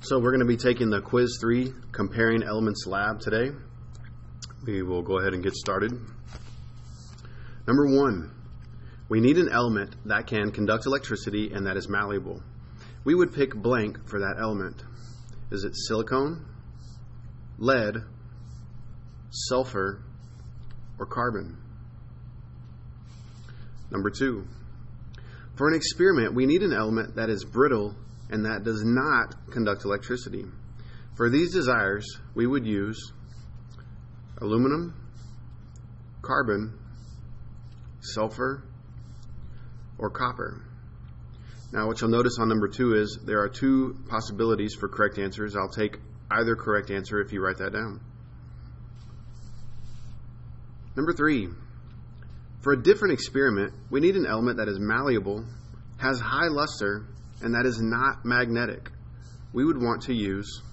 So we're going to be taking the Quiz 3 Comparing Elements Lab today. We will go ahead and get started. Number 1, we need an element that can conduct electricity and that is malleable. We would pick blank for that element. Is it silicone, lead, sulfur, or carbon? Number 2, for an experiment, we need an element that is brittle and that does not conduct electricity. For these desires, we would use aluminum, carbon, sulfur, or copper. Now, what you'll notice on number 2 is there are 2 possibilities for correct answers. I'll take either correct answer if you write that down. Number 3, for a different experiment, we need an element that is malleable, has high luster, and that is not magnetic. We would want to use,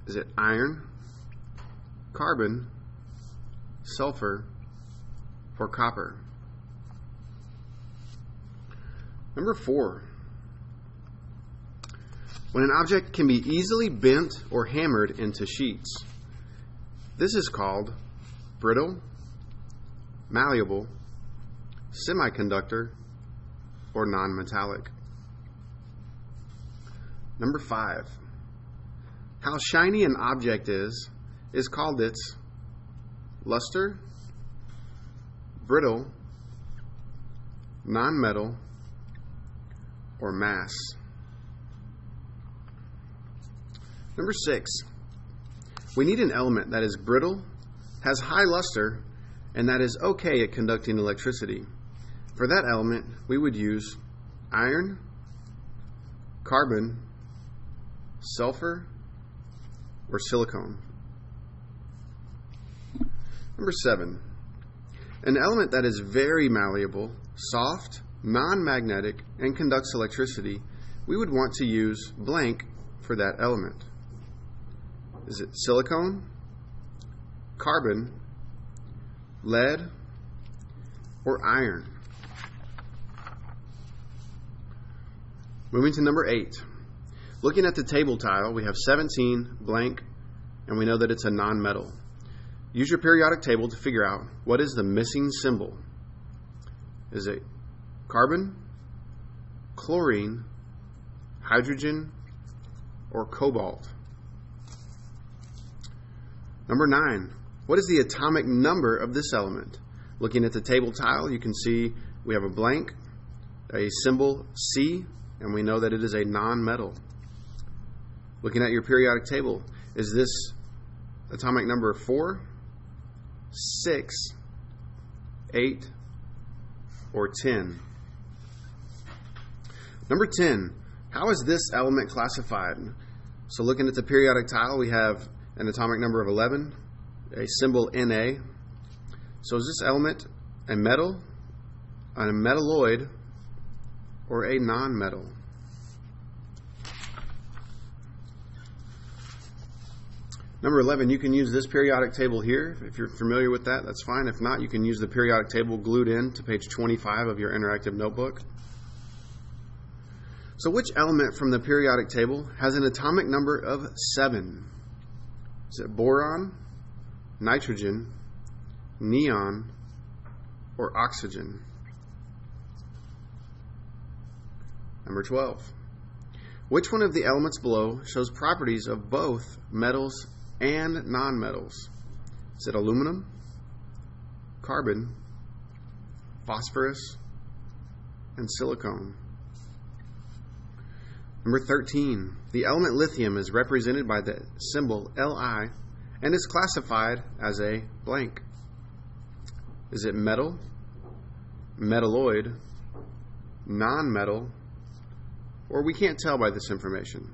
is it iron, carbon, sulfur, or copper? Number 4, when an object can be easily bent or hammered into sheets, this is called brittle, malleable, semiconductor, or non-metallic. Number 5, how shiny an object is called its luster, brittle, non-metal, or mass. Number 6, we need an element that is brittle, has high luster, and that is okay at conducting electricity. For that element, we would use iron, carbon, sulfur, or silicone. Number 7, an element that is very malleable, soft, non-magnetic, and conducts electricity, we would want to use blank for that element. Is it silicone, carbon, lead, or iron? Moving to number 8. Looking at the table tile, we have 17 blank, and we know that it's a non-metal. Use your periodic table to figure out what is the missing symbol. Is it carbon, chlorine, hydrogen, or cobalt? Number 9. What is the atomic number of this element? Looking at the table tile, you can see we have a blank, a symbol C, and we know that it is a non-metal. Looking at your periodic table, is this atomic number 4, 6, 8, or 10? Number 10, how is this element classified? So looking at the periodic tile, we have an atomic number of 11, a symbol Na. So is this element a metal, a metalloid, or a non-metal? Number 11, you can use this periodic table here. If you're familiar with that, that's fine. If not, you can use the periodic table glued in to page 25 of your interactive notebook. So which element from the periodic table has an atomic number of 7? Is it boron, nitrogen, neon, or oxygen? Number 12, which one of the elements below shows properties of both metals and nonmetals? Is it aluminum, carbon, phosphorus, and silicone? Number 13, the element lithium is represented by the symbol Li and is classified as a blank. Is it metal, metalloid, non-metal, or we can't tell by this information?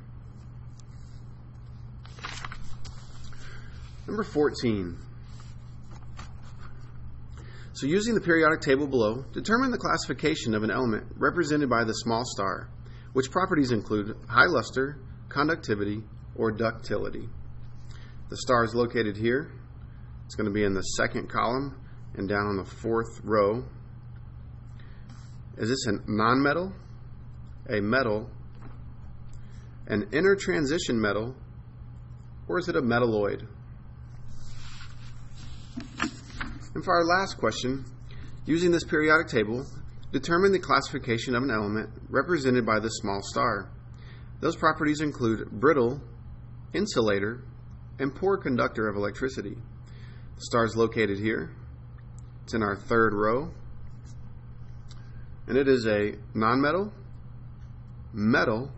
Number 14. So using the periodic table below, determine the classification of an element represented by the small star, which properties include high luster, conductivity, or ductility. The star is located here. It's going to be in the second column and down on the fourth row. Is this a non-metal, a metal, an intertransition metal, or is it a metalloid? And for our last question, using this periodic table, determine the classification of an element represented by the small star. Those properties include brittle, insulator, and poor conductor of electricity. The star is located here. It's in our third row. And it is a nonmetal, metal,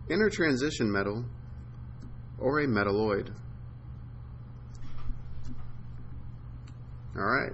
intertransition metal, or a metalloid. All right.